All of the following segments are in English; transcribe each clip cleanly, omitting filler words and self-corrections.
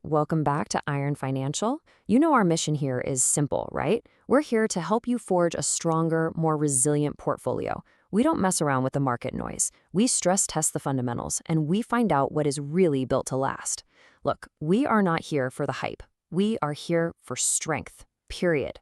welcome back to Iron Financial. You know our mission here is simple, right? We're here to help you forge a stronger, more resilient portfolio. We don't mess around with the market noise. We stress test the fundamentals, and we find out what is really built to last. Look, we are not here for the hype. We are here for strength, period.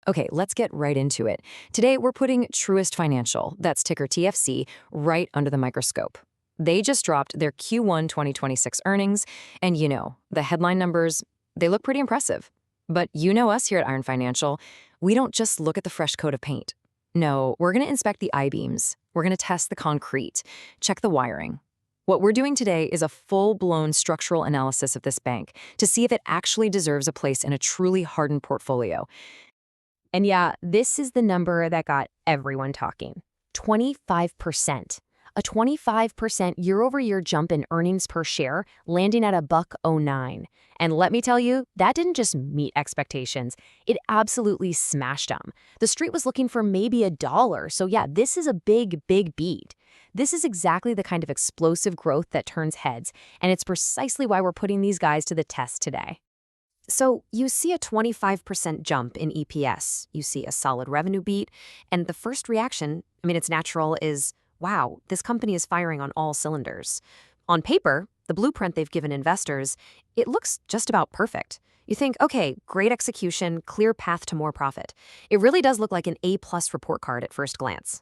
Okay, let's get right into it. Today, we're putting Truist Financial, that's ticker TFC, right under the microscope. They just dropped their Q1 2026 earnings, and the headline numbers, they look pretty impressive. But you know us here at Iron Financial, we don't just look at the fresh coat of paint. No, we're going to inspect the I-beams. We're going to test the concrete, check the wiring. What we're doing today is a full-blown structural analysis of this bank to see if it actually deserves a place in a truly hardened portfolio. And yeah, this is the number that got everyone talking. 25%. A 25% year-over-year jump in earnings per share, landing at $1.09. And let me tell you, that didn't just meet expectations. It absolutely smashed them. The street was looking for maybe $1. So yeah, this is a big, big beat. This is exactly the kind of explosive growth that turns heads, and it's precisely why we're putting these guys to the test today. So you see a 25% jump in EPS, you see a solid revenue beat, and the first reaction, it's natural, is, wow, this company is firing on all cylinders. On paper, the blueprint they've given investors, it looks just about perfect. You think, okay, great execution, clear path to more profit. It really does look like an A-plus report card at first glance.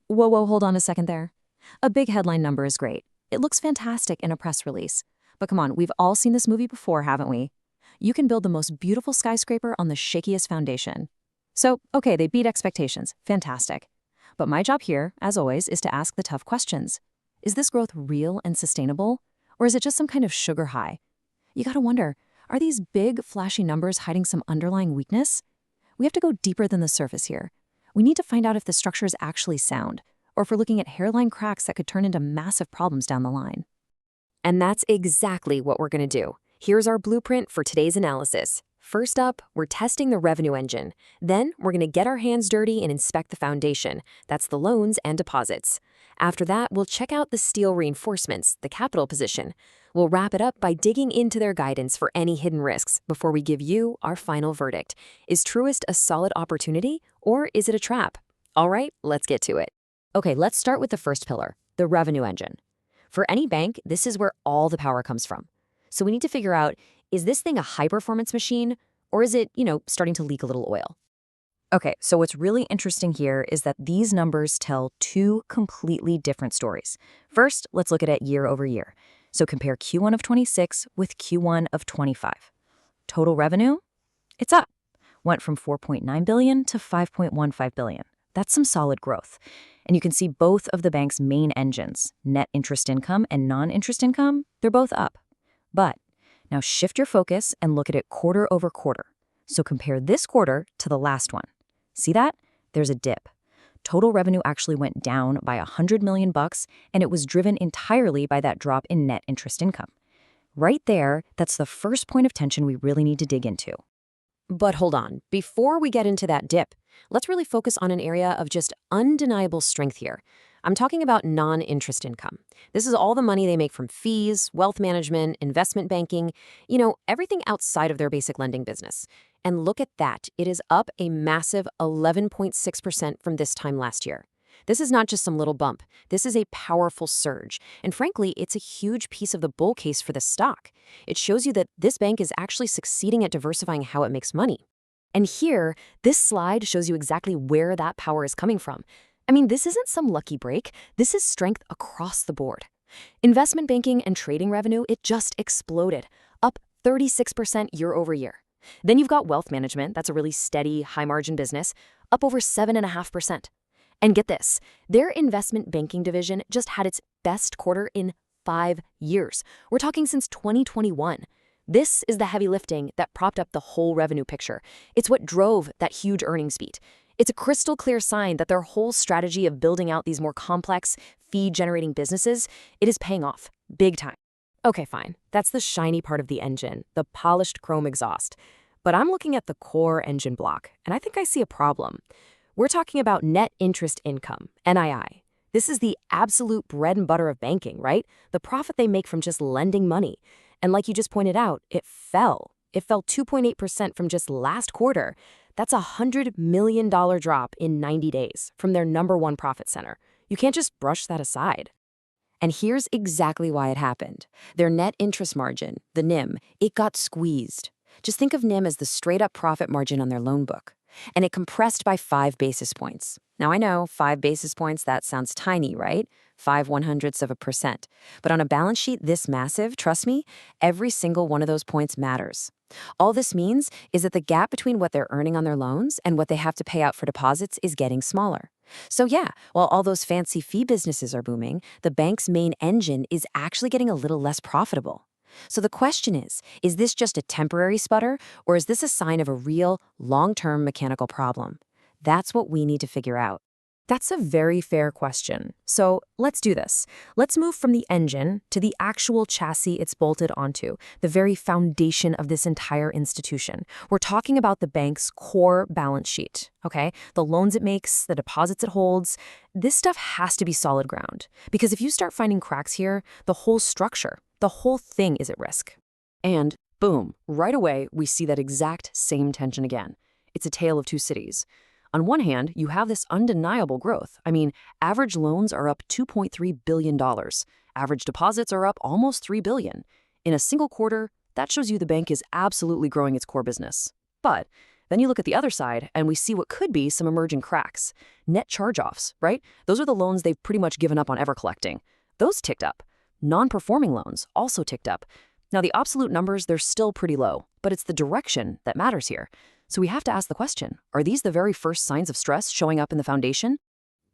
Whoa, hold on a second there. A big headline number is great. It looks fantastic in a press release. But come on, we've all seen this movie before, haven't we? You can build the most beautiful skyscraper on the shakiest foundation. So, okay, they beat expectations. Fantastic. But my job here, as always, is to ask the tough questions. Is this growth real and sustainable? Or is it just some kind of sugar high? You gotta wonder, are these big, flashy numbers hiding some underlying weakness? We have to go deeper than the surface here. We need to find out if the structure is actually sound, or if we're looking at hairline cracks that could turn into massive problems down the line. And that's exactly what we're gonna do. Here's our blueprint for today's analysis. First up, we're testing the revenue engine. Then we're going to get our hands dirty and inspect the foundation. That's the loans and deposits. After that, we'll check out the steel reinforcements, the capital position. We'll wrap it up by digging into their guidance for any hidden risks before we give you our final verdict. Is Truist a solid opportunity, or is it a trap? All right, let's get to it. Okay, let's start with the first pillar, the revenue engine. For any bank, this is where all the power comes from. So we need to figure out, is this thing a high-performance machine, or is it, starting to leak a little oil? Okay, so what's really interesting here is that these numbers tell two completely different stories. First, let's look at it year over year. So compare Q1 of 26 with Q1 of 25. Total revenue? It's up. Went from $4.9 billion to $5.15 billion. That's some solid growth. And you can see both of the bank's main engines, net interest income and non-interest income, they're both up. But now shift your focus and look at it quarter over quarter. So compare this quarter to the last one. See that? There's a dip. Total revenue actually went down by $100 million, and it was driven entirely by that drop in net interest income. Right there, that's the first point of tension we really need to dig into. But hold on, before we get into that dip, let's really focus on an area of just undeniable strength here. I'm talking about non-interest income. This is all the money they make from fees, wealth management, investment banking, everything outside of their basic lending business. And look at that. It is up a massive 11.6% from this time last year. This is not just some little bump. This is a powerful surge. And frankly, it's a huge piece of the bull case for the stock. It shows you that this bank is actually succeeding at diversifying how it makes money. And here, this slide shows you exactly where that power is coming from. This isn't some lucky break. This is strength across the board. Investment banking and trading revenue, it just exploded, up 36% year over year. Then you've got wealth management, that's a really steady, high-margin business, up over 7.5%. And get this, their investment banking division just had its best quarter in 5 years. We're talking since 2021. This is the heavy lifting that propped up the whole revenue picture. It's what drove that huge earnings beat. It's a crystal clear sign that their whole strategy of building out these more complex, fee-generating businesses, it is paying off, big time. Okay, fine. That's the shiny part of the engine, the polished chrome exhaust. But I'm looking at the core engine block, and I think I see a problem. We're talking about net interest income, NII. This is the absolute bread and butter of banking, right? The profit they make from just lending money. And like you just pointed out, it fell. It fell 2.8% from just last quarter. That's a $100 million drop in 90 days from their number one profit center. You can't just brush that aside. And here's exactly why it happened. Their net interest margin, the NIM, it got squeezed. Just think of NIM as the straight-up profit margin on their loan book. And it compressed by 5 basis points. Now I know, 5 basis points, that sounds tiny, right? 0.05%. But on a balance sheet this massive, trust me, every single one of those points matters. All this means is that the gap between what they're earning on their loans and what they have to pay out for deposits is getting smaller. So yeah, while all those fancy fee businesses are booming, the bank's main engine is actually getting a little less profitable. So the question is this just a temporary sputter, or is this a sign of a real, long-term mechanical problem? That's what we need to figure out. That's a very fair question. So let's do this. Let's move from the engine to the actual chassis it's bolted onto, the very foundation of this entire institution. We're talking about the bank's core balance sheet, okay? The loans it makes, the deposits it holds. This stuff has to be solid ground, because if you start finding cracks here, the whole structure, the whole thing is at risk. And boom, right away, we see that exact same tension again. It's a tale of two cities. On one hand, you have this undeniable growth. I mean, average loans are up $2.3 billion. Average deposits are up almost $3 billion. In a single quarter, that shows you the bank is absolutely growing its core business. But then you look at the other side, and we see what could be some emerging cracks. Net charge-offs, right? Those are the loans they've pretty much given up on ever collecting. Those ticked up. Non-performing loans also ticked up. Now, the absolute numbers, they're still pretty low, but it's the direction that matters here. So we have to ask the question, are these the very first signs of stress showing up in the foundation?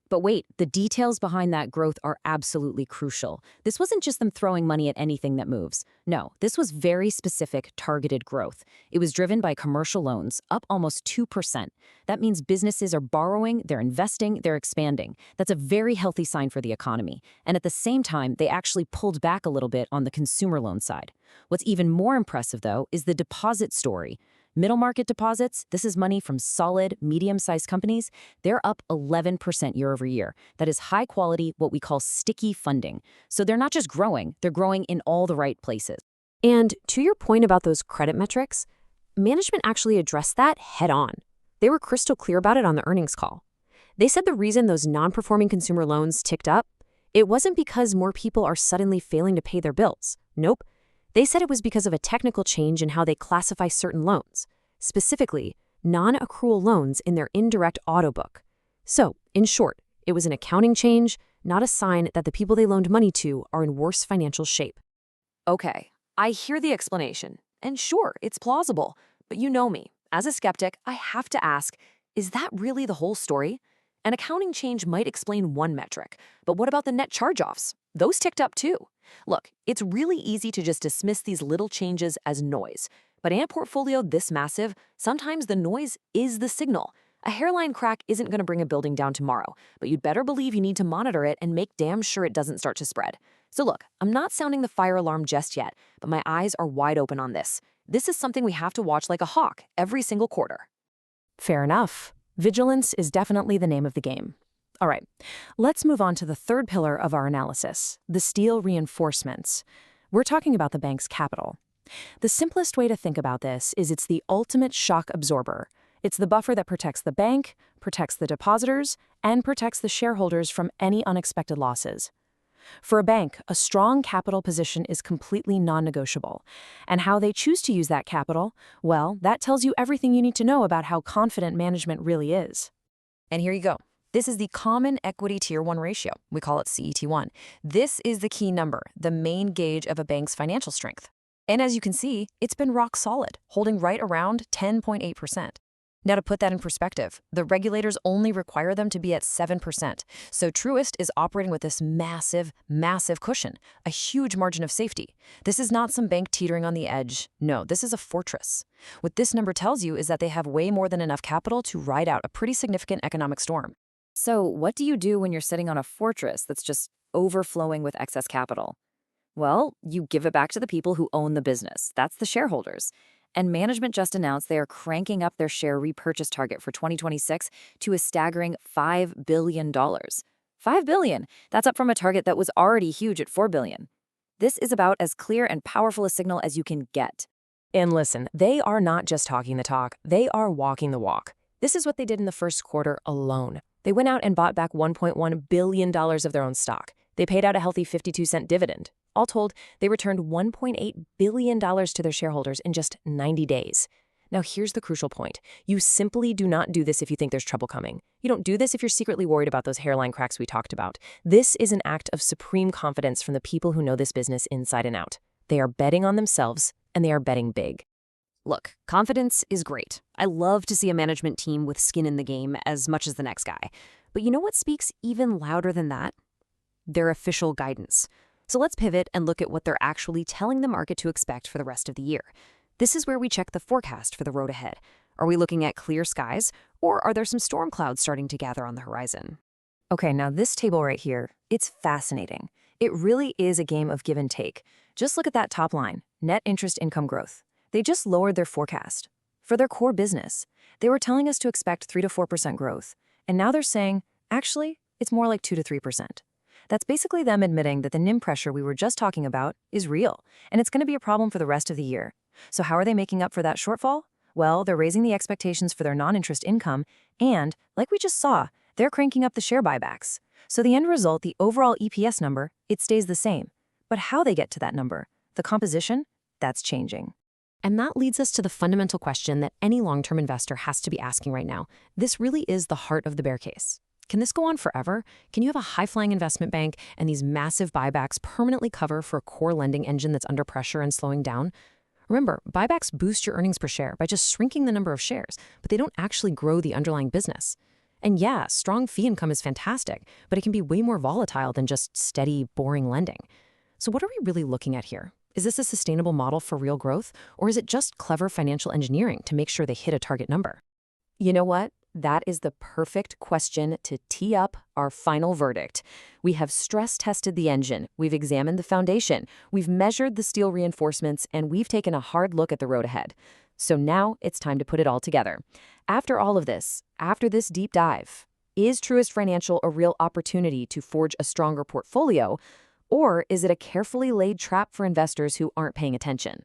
But wait, the details behind that growth are absolutely crucial. This wasn't just them throwing money at anything that moves. No, this was very specific, targeted growth. It was driven by commercial loans, up almost 2%. That means businesses are borrowing, they're investing, they're expanding. That's a very healthy sign for the economy. And at the same time, they actually pulled back a little bit on the consumer loan side. What's even more impressive, though, is the deposit story. Middle market deposits, this is money from solid, medium-sized companies, they're up 11% year over year. That is high quality, what we call sticky funding. So they're not just growing, they're growing in all the right places. And to your point about those credit metrics, management actually addressed that head on. They were crystal clear about it on the earnings call. They said the reason those non-performing consumer loans ticked up, it wasn't because more people are suddenly failing to pay their bills. Nope. They said it was because of a technical change in how they classify certain loans, specifically non-accrual loans in their indirect auto book. So, in short, it was an accounting change, not a sign that the people they loaned money to are in worse financial shape. Okay, I hear the explanation, and sure, it's plausible, but you know me. As a skeptic, I have to ask, is that really the whole story? An accounting change might explain one metric, but what about the net charge-offs? Those ticked up too. Look, it's really easy to just dismiss these little changes as noise. But in a portfolio this massive, sometimes the noise is the signal. A hairline crack isn't going to bring a building down tomorrow, but you'd better believe you need to monitor it and make damn sure it doesn't start to spread. So look, I'm not sounding the fire alarm just yet, but my eyes are wide open on this. This is something we have to watch like a hawk every single quarter. Fair enough. Vigilance is definitely the name of the game. All right, let's move on to the third pillar of our analysis, the steel reinforcements. We're talking about the bank's capital. The simplest way to think about this is it's the ultimate shock absorber. It's the buffer that protects the bank, protects the depositors, and protects the shareholders from any unexpected losses. For a bank, a strong capital position is completely non-negotiable. And how they choose to use that capital, well, that tells you everything you need to know about how confident management really is. And here you go. This is the Common Equity Tier 1 ratio. We call it CET1. This is the key number, the main gauge of a bank's financial strength. And as you can see, it's been rock solid, holding right around 10.8%. Now, to put that in perspective, the regulators only require them to be at 7%. So Truist is operating with this massive, massive cushion, a huge margin of safety. This is not some bank teetering on the edge. No, this is a fortress. What this number tells you is that they have way more than enough capital to ride out a pretty significant economic storm. So what do you do when you're sitting on a fortress that's just overflowing with excess capital? Well, you give it back to the people who own the business. That's the shareholders. And management just announced they are cranking up their share repurchase target for 2026 to a staggering $5 billion. $5 billion. That's up from a target that was already huge at $4 billion. This is about as clear and powerful a signal as you can get. And listen, they are not just talking the talk, they are walking the walk. This is what they did in the first quarter alone. They went out and bought back $1.1 billion of their own stock. They paid out a healthy 52-cent dividend. All told, they returned $1.8 billion to their shareholders in just 90 days. Now here's the crucial point. You simply do not do this if you think there's trouble coming. You don't do this if you're secretly worried about those hairline cracks we talked about. This is an act of supreme confidence from the people who know this business inside and out. They are betting on themselves, and they are betting big. Look, confidence is great. I love to see a management team with skin in the game as much as the next guy. But you know what speaks even louder than that? Their official guidance. So let's pivot and look at what they're actually telling the market to expect for the rest of the year. This is where we check the forecast for the road ahead. Are we looking at clear skies, or are there some storm clouds starting to gather on the horizon? Okay, now this table right here, it's fascinating. It really is a game of give and take. Just look at that top line, net interest income growth. They just lowered their forecast. For their core business, they were telling us to expect 3 to 4% growth, and now they're saying, actually, it's more like 2 to 3%. That's basically them admitting that the NIM pressure we were just talking about is real, and it's going to be a problem for the rest of the year. So how are they making up for that shortfall? Well, they're raising the expectations for their non-interest income, and, like we just saw, they're cranking up the share buybacks. So the end result, the overall EPS number, it stays the same. But how they get to that number, the composition, that's changing. And that leads us to the fundamental question that any long-term investor has to be asking right now. This really is the heart of the bear case. Can this go on forever? Can you have a high-flying investment bank and these massive buybacks permanently cover for a core lending engine that's under pressure and slowing down? Remember, buybacks boost your earnings per share by just shrinking the number of shares, but they don't actually grow the underlying business. And yeah, strong fee income is fantastic, but it can be way more volatile than just steady, boring lending. So what are we really looking at here? Is this a sustainable model for real growth, or is it just clever financial engineering to make sure they hit a target number? You know what? That is the perfect question to tee up our final verdict. We have stress-tested the engine, we've examined the foundation, we've measured the steel reinforcements, and we've taken a hard look at the road ahead. So now it's time to put it all together. After all of this, after this deep dive, is Truist Financial a real opportunity to forge a stronger portfolio, or is it a carefully laid trap for investors who aren't paying attention?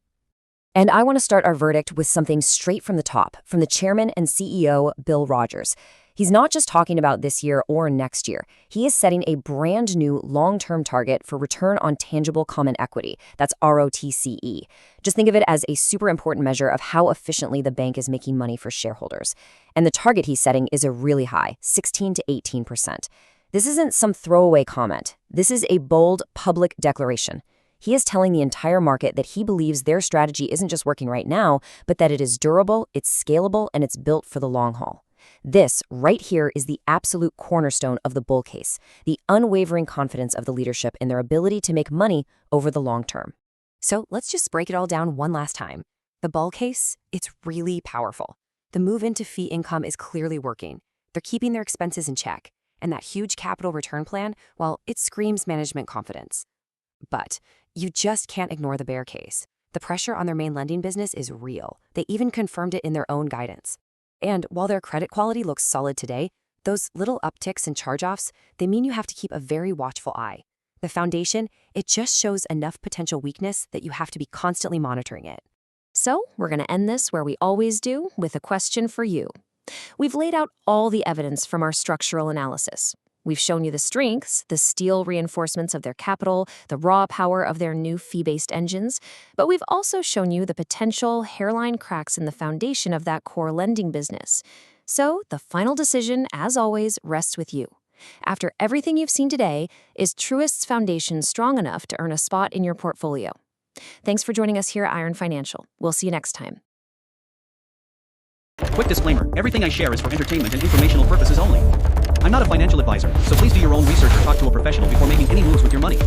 And I want to start our verdict with something straight from the top, from the chairman and CEO, Bill Rogers. He's not just talking about this year or next year. He is setting a brand new long-term target for return on tangible common equity. That's ROTCE. Just think of it as a super important measure of how efficiently the bank is making money for shareholders. And the target he's setting is a really high, 16 to 18%. This isn't some throwaway comment. This is a bold public declaration. He is telling the entire market that he believes their strategy isn't just working right now, but that it is durable, it's scalable, and it's built for the long haul. This, right here, is the absolute cornerstone of the bull case, the unwavering confidence of the leadership in their ability to make money over the long term. So let's just break it all down one last time. The bull case, it's really powerful. The move into fee income is clearly working. They're keeping their expenses in check. And that huge capital return plan, well, it screams management confidence. But you just can't ignore the bear case. The pressure on their main lending business is real. They even confirmed it in their own guidance. And while their credit quality looks solid today, those little upticks and charge-offs, they mean you have to keep a very watchful eye. The foundation, it just shows enough potential weakness that you have to be constantly monitoring it. So we're going to end this where we always do, with a question for you. We've laid out all the evidence from our structural analysis. We've shown you the strengths, the steel reinforcements of their capital, the raw power of their new fee-based engines, but we've also shown you the potential hairline cracks in the foundation of that core lending business. So the final decision, as always, rests with you. After everything you've seen today, is Truist's foundation strong enough to earn a spot in your portfolio? Thanks for joining us here at Iron Financial. We'll see you next time. Quick disclaimer, everything I share is for entertainment and informational purposes only. I'm not a financial advisor, so please do your own research or talk to a professional before making any moves with your money.